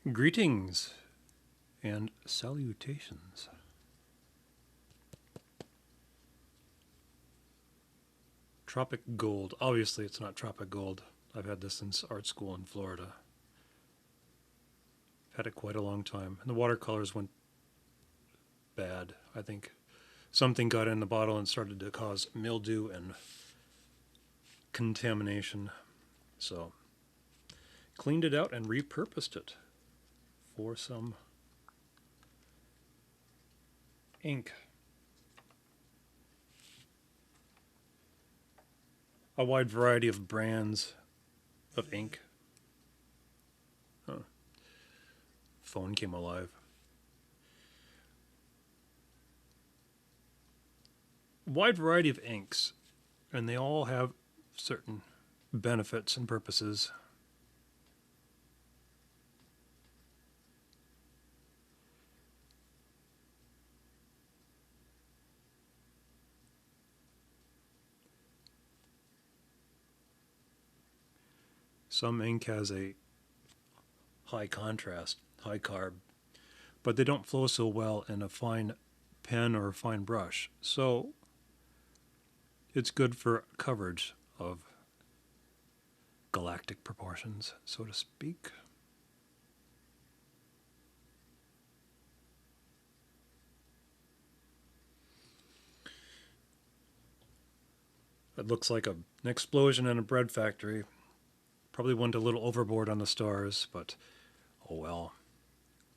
Greetings and salutations. Tropic Gold. Obviously, it's not Tropic Gold. I've had this since art school in Florida. I've had it quite a long time. And the watercolors went bad. I think something got in the bottle and started to cause mildew and contamination. So, cleaned it out and repurposed it for some ink. A wide variety of brands of ink. Huh. Phone came alive. Wide variety of inks, and they all have certain benefits and purposes. Some ink has a high contrast, high carb, but they don't flow so well in a fine pen or a fine brush. So it's good for coverage of galactic proportions, so to speak. It looks like an explosion in a bread factory. Probably went a little overboard on the stars, but oh well.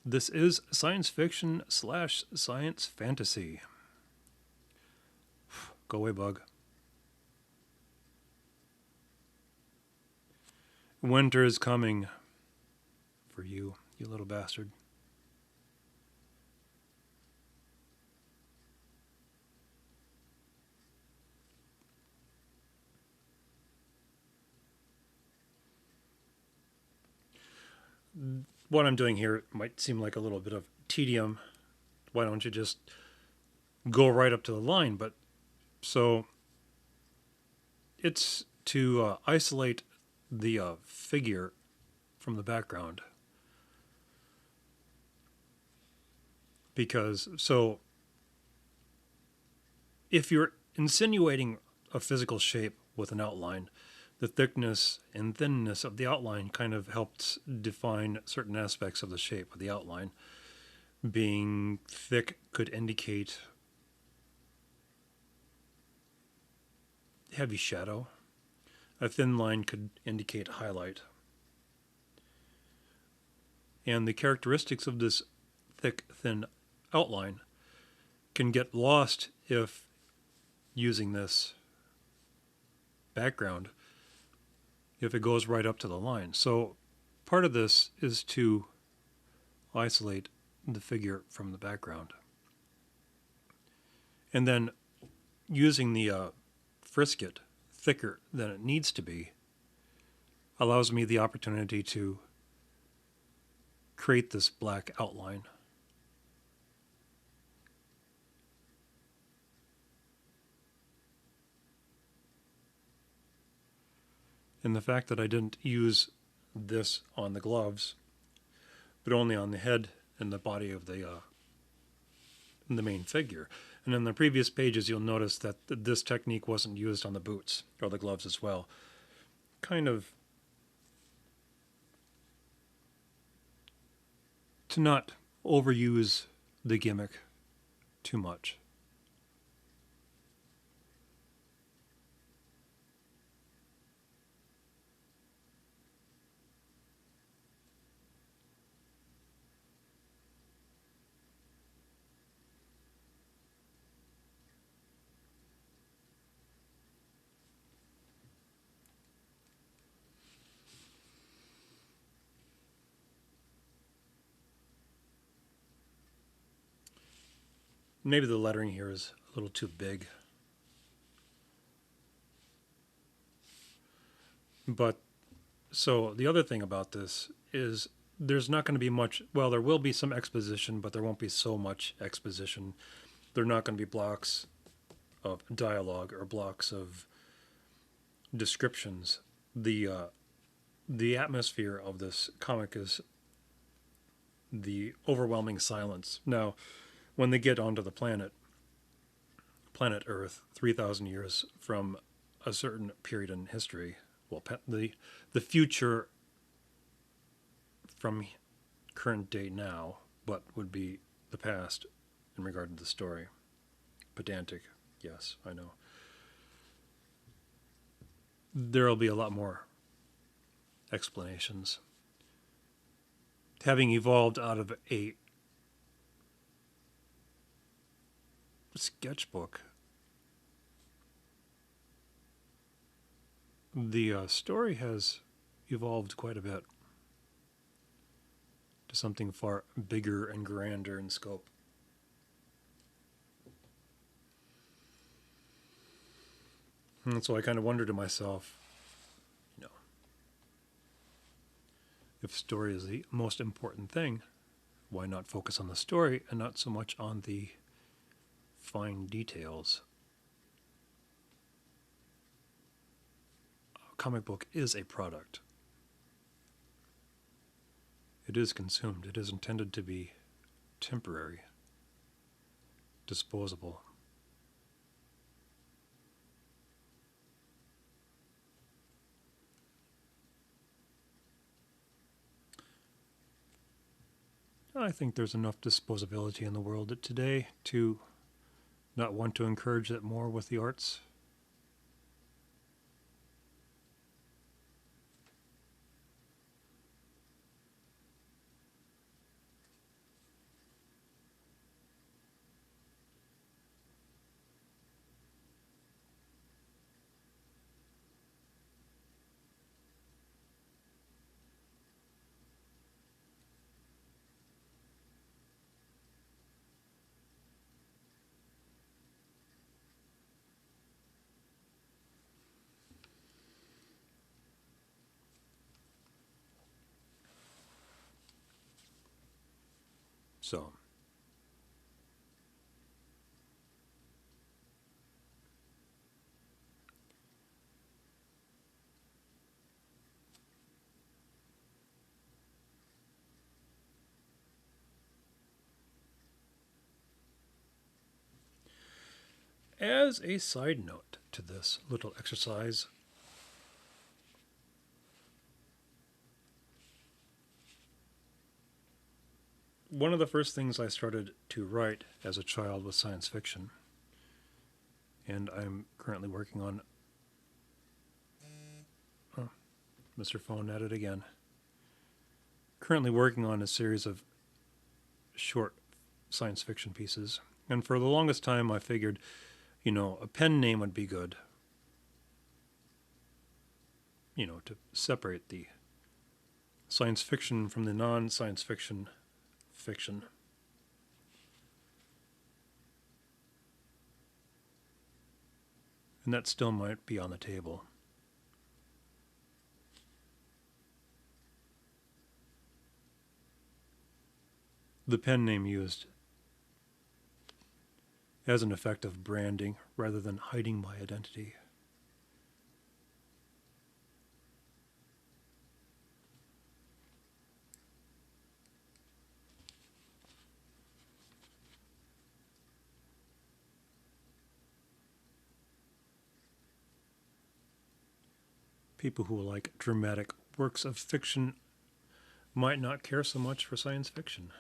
This is science fiction / science fantasy. Go away, bug. Winter is coming for you, you little bastard. What I'm doing here might seem like a little bit of tedium. Why don't you just go right up to the line? But so it's to isolate the figure from the background. Because, so, if you're insinuating a physical shape with an outline, the thickness and thinness of the outline kind of helps define certain aspects of the shape of the outline. Being thick could indicate heavy shadow. A thin line could indicate highlight. And the characteristics of this thick, thin outline can get lost if using this background, if it goes right up to the line. So part of this is to isolate the figure from the background. And then using the frisket thicker than it needs to be allows me the opportunity to create this black outline. And the fact that I didn't use this on the gloves, but only on the head and the body of the main figure. And in the previous pages, you'll notice that this technique wasn't used on the boots or the gloves as well. Kind of to not overuse the gimmick too much. Maybe the lettering here is a little too big. But so the other thing about this is there's not going to be much, well, there will be some exposition, but there won't be so much exposition. There are not going to be blocks of dialogue or blocks of descriptions. The atmosphere of this comic is the overwhelming silence. Now, when they get onto the planet Earth, 3,000 years from a certain period in history, well, the future from current day now, what would be the past in regard to the story. Pedantic, yes, I know. There will be a lot more explanations. Having evolved out of a sketchbook, the story has evolved quite a bit to something far bigger and grander in scope. And so I kind of wonder to myself, if story is the most important thing, why not focus on the story and not so much on the fine details? A comic book is a product. It is consumed. It is intended to be temporary, disposable. I think there's enough disposability in the world today to not want to encourage it more with the arts. So, as a side note to this little exercise, one of the first things I started to write as a child was science fiction. And I'm currently working on... Oh, Mr. Phone at it again. Currently working on a series of short science fiction pieces. And for the longest time I figured, a pen name would be good. To separate the science fiction from the non-science fiction. And that still might be on the table. The pen name used as an effect of branding rather than hiding my identity. People who like dramatic works of fiction might not care so much for science fiction.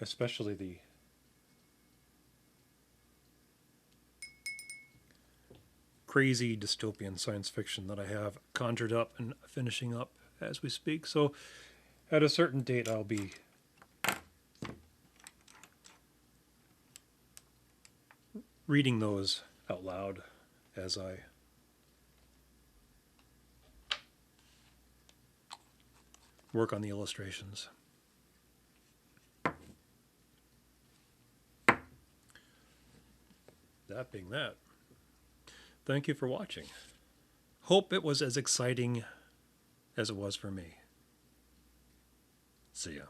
Especially the crazy dystopian science fiction that I have conjured up and finishing up as we speak. So at a certain date I'll be reading those out loud as I work on the illustrations. That being that, thank you for watching. Hope it was as exciting as it was for me. See ya.